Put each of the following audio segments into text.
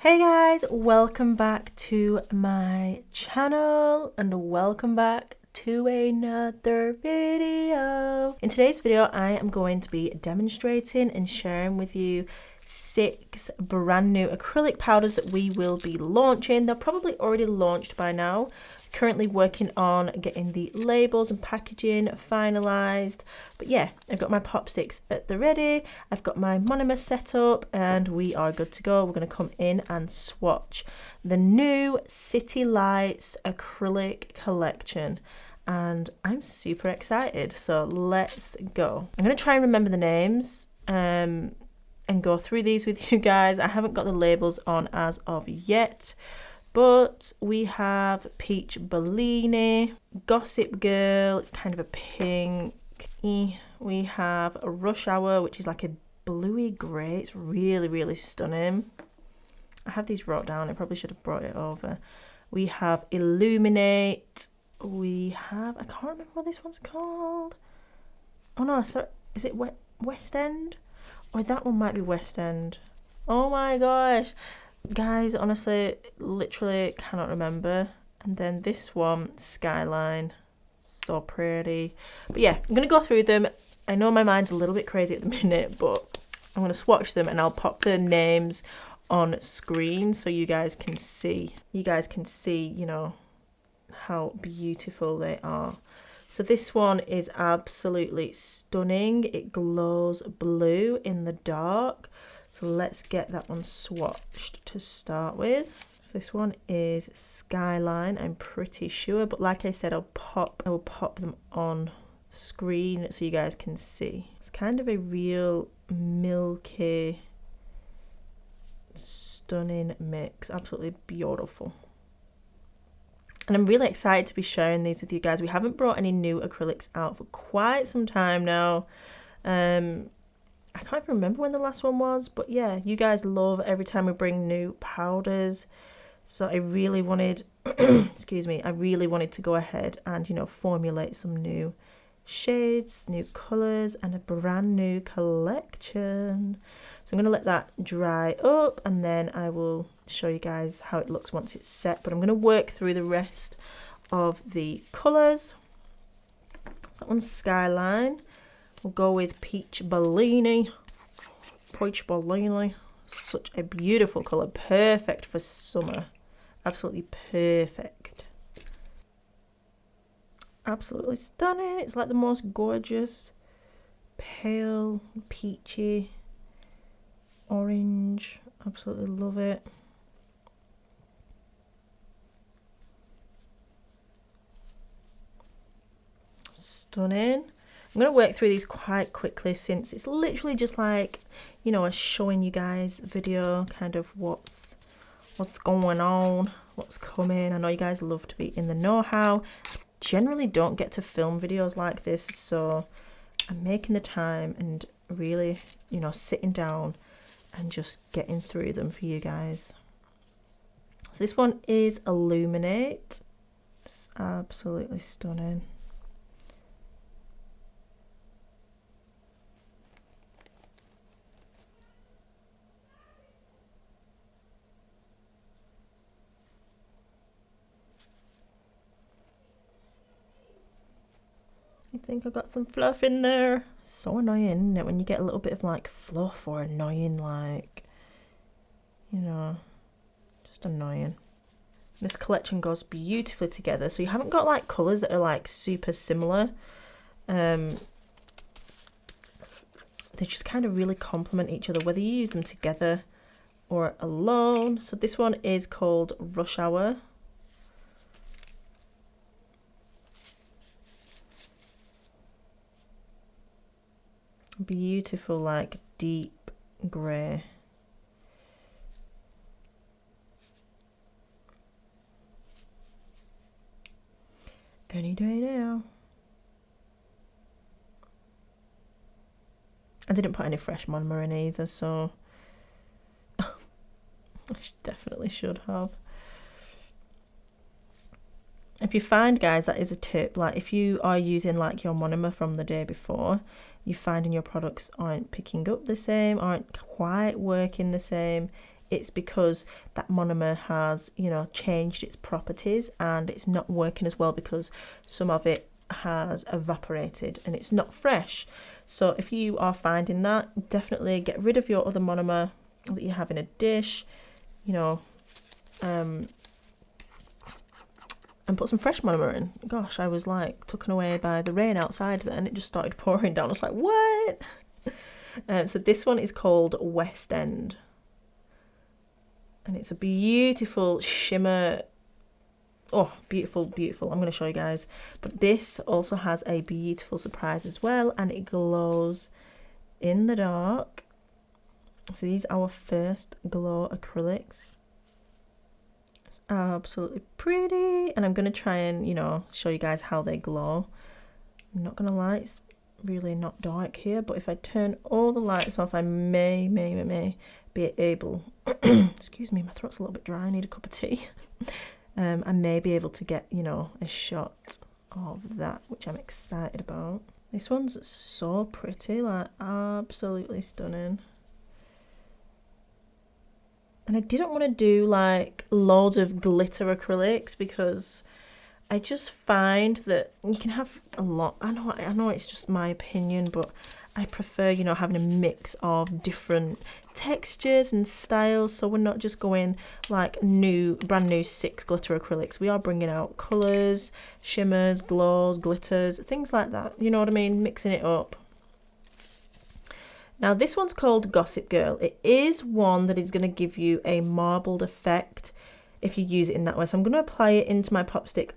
Hey guys, welcome back to my channel and welcome back to another video. In today's video I am going to be demonstrating and sharing with you 6 brand new acrylic powders that we will be launching. They're probably already launched by now. Currently working on getting the labels and packaging finalized, but yeah, I've got my pop sticks at the ready, I've got my monomer set up, and we are good to go. We're going to come in and swatch the new City Lights Acrylic collection, and I'm super excited, so let's go. I'm going to try and remember the names and go through these with you guys. I haven't got the labels on as of yet, but we have Peach Bellini, Gossip Girl, it's kind of a pink. We have a Rush Hour, which is like a bluey grey. It's really stunning. I have these wrote down, I probably should have brought it over. We have Illuminate. We have, I can't remember what this one's called. Oh no, sorry, is it West End? Or that one might be West End. Oh my gosh. Guys, honestly, literally cannot remember. And then this one, Skyline, so pretty. But yeah, I'm going to go through them. I know my mind's a little bit crazy at the minute, but I'm going to swatch them and I'll pop the names on screen so you guys can see. You guys can see, you know, how beautiful they are. So this one is absolutely stunning. It glows blue in the dark. So let's get that one swatched to start with. So this one is Skyline, I'm pretty sure, but like I said, I will pop them on screen so you guys can see. It's kind of a real milky, stunning mix, absolutely beautiful. And I'm really excited to be sharing these with you guys. We haven't brought any new acrylics out for quite some time now. I can't even remember when the last one was, but yeah, you guys love every time we bring new powders. So I really wanted, excuse me, I really wanted to go ahead and, you know, formulate some new shades, new colours, and a brand new collection. So I'm going to let that dry up and then I will show you guys how it looks once it's set. But I'm going to work through the rest of the colours. So that one's Skyline. We'll go with Peach Bellini. Peach Bellini. Such a beautiful colour. Perfect for summer. Absolutely perfect. Absolutely stunning. It's like the most gorgeous pale, peachy, orange. Absolutely love it. Stunning. I'm going to work through these quite quickly since it's literally just like, you know, a showing you guys video, kind of what's going on, what's coming. I know you guys love to be in the know-how. Generally don't get to film videos like this, so I'm making the time and really, you know, sitting down and just getting through them for you guys. So this one is Illuminate. It's absolutely stunning. I think I got some fluff in there. So annoying, isn't it, when you get a little bit of like fluff or annoying, like, you know, just annoying. This collection goes beautifully together. So you haven't got like colours that are like super similar. They just kind of really complement each other, whether you use them together or alone. So this one is called Rush Hour. Beautiful, like deep grey. Any day now. I didn't put any fresh monomer in either, so I definitely should have. If you find, guys, that is a tip, like if you are using like your monomer from the day before, you finding your products aren't picking up the same, aren't quite working the same, it's because that monomer has, you know, changed its properties and it's not working as well because some of it has evaporated and it's not fresh. So if you are finding that, definitely get rid of your other monomer that you have in a dish, you know, and put some fresh monomer in. Gosh, I was like taken away by the rain outside then. It just started pouring down. I was like, what? So this one is called West End. And it's a beautiful shimmer. Oh, beautiful, beautiful. I'm going to show you guys. But this also has a beautiful surprise as well. And it glows in the dark. So these are our first glow acrylics. It's absolutely pretty. And I'm going to try and, you know, show you guys how they glow. I'm not going to lie, it's really not dark here. But if I turn all the lights off, I may be able... excuse me, my throat's a little bit dry. I need a cup of tea. I may be able to get, you know, a shot of that, which I'm excited about. This one's so pretty, like absolutely stunning. And I didn't want to do like loads of glitter acrylics because I just find that you can have a lot. I know it's just my opinion, but I prefer, you know, having a mix of different textures and styles, so we're not just going like brand new 6 glitter acrylics. We are bringing out colours, shimmers, glows, glitters, things like that, you know what I mean, mixing it up. Now this one's called Gossip Girl. It is one that is going to give you a marbled effect if you use it in that way. So I'm going to apply it into my pop stick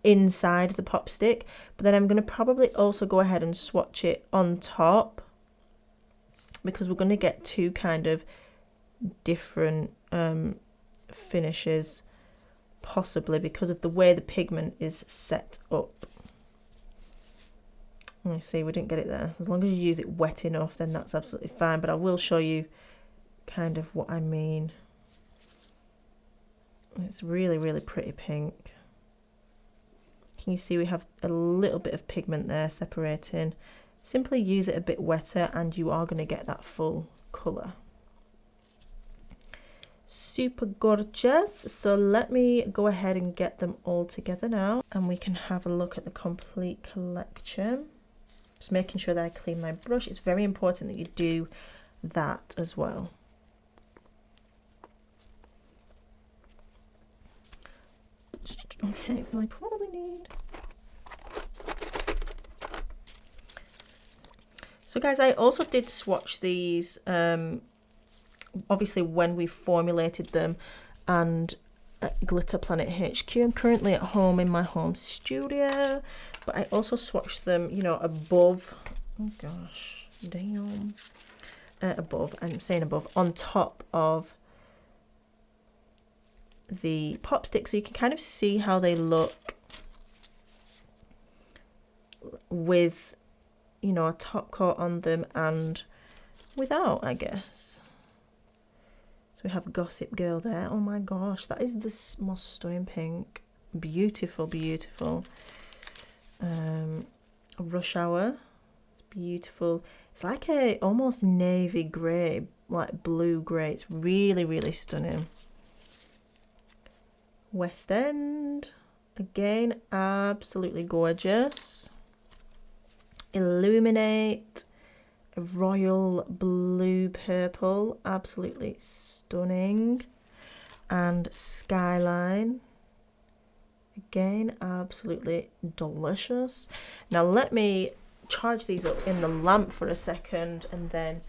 inside the pop stick, but then I'm going to probably also go ahead and swatch it on top because we're going to get 2 kind of different finishes, possibly because of the way the pigment is set up. Let me see, we didn't get it there. As long as you use it wet enough, then that's absolutely fine, but I will show you kind of what I mean. It's really, really pretty pink. Can you see we have a little bit of pigment there separating? Simply use it a bit wetter and you are going to get that full colour. Super gorgeous. So let me go ahead and get them all together now and we can have a look at the complete collection. Just making sure that I clean my brush. It's very important that you do that as well. Okay, so I probably need... So guys, I also did swatch these, obviously when we formulated them and at Glitter Planet HQ. I'm currently at home in my home studio, but I also swatched them, you know, above, oh gosh, damn, above, I'm saying above, on top of the pop stick, so you can kind of see how they look with, you know, a top coat on them and without, I guess. So we have Gossip Girl there. Oh my gosh, that is the most stunning pink. Beautiful, beautiful. Rush Hour. It's beautiful. It's like a almost navy grey, like blue grey. It's really, really stunning. West End. Again, absolutely gorgeous. Illuminate. A royal blue purple, absolutely stunning. And Skyline, again absolutely delicious. Now let me charge these up in the lamp for a second and then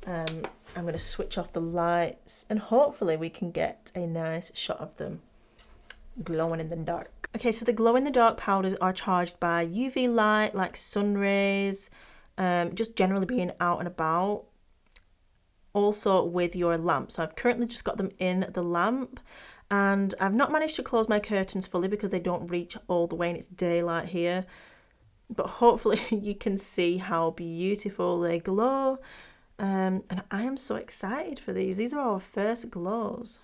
I'm going to switch off the lights and hopefully we can get a nice shot of them glowing in the dark. Okay, so the glow in the dark powders are charged by UV light, like sun rays, just generally being out and about, also with your lamp. So I've currently just got them in the lamp and I've not managed to close my curtains fully because they don't reach all the way and it's daylight here, but hopefully you can see how beautiful they glow, and I am so excited for these are our first glows.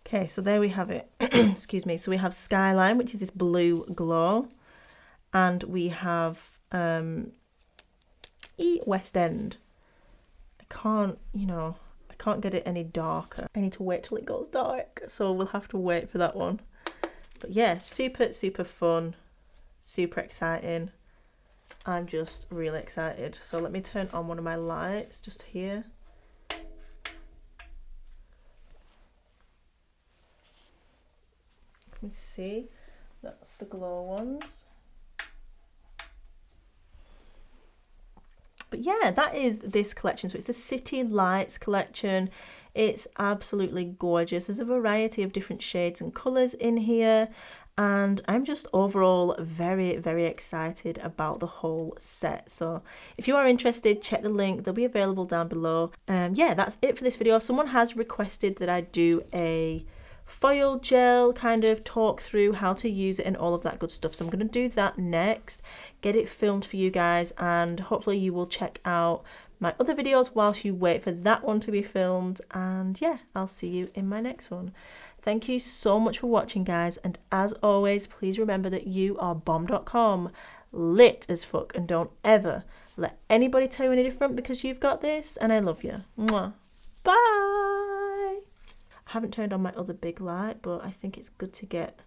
Okay, so there we have it. Excuse me. So we have Skyline, which is this blue glow, and we have West End. I can't, you know, I can't get it any darker. I need to wait till it goes dark, so we'll have to wait for that one. But yeah, super, super fun, super exciting. I'm just really excited. So let me turn on one of my lights just here. Let me see, that's the glow ones. But yeah, that is this collection. So it's the City Lights collection. It's absolutely gorgeous. There's a variety of different shades and colours in here, and I'm just overall very, very excited about the whole set. So if you are interested, check the link, they'll be available down below. Yeah, that's it for this video. Someone has requested that I do a foil gel kind of talk through how to use it and all of that good stuff, so I'm going to do that next, get it filmed for you guys, and hopefully you will check out my other videos whilst you wait for that one to be filmed. And yeah, I'll see you in my next one. Thank you so much for watching, guys, and as always, please remember that you are bomb.com, lit as fuck, and don't ever let anybody tell you any different, because you've got this, and I love you. Mwah. Bye. I haven't turned on my other big light, but I think it's good to get,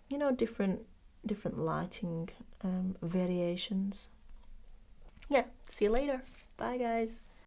you know, different lighting variations. Yeah, see you later. Bye, guys.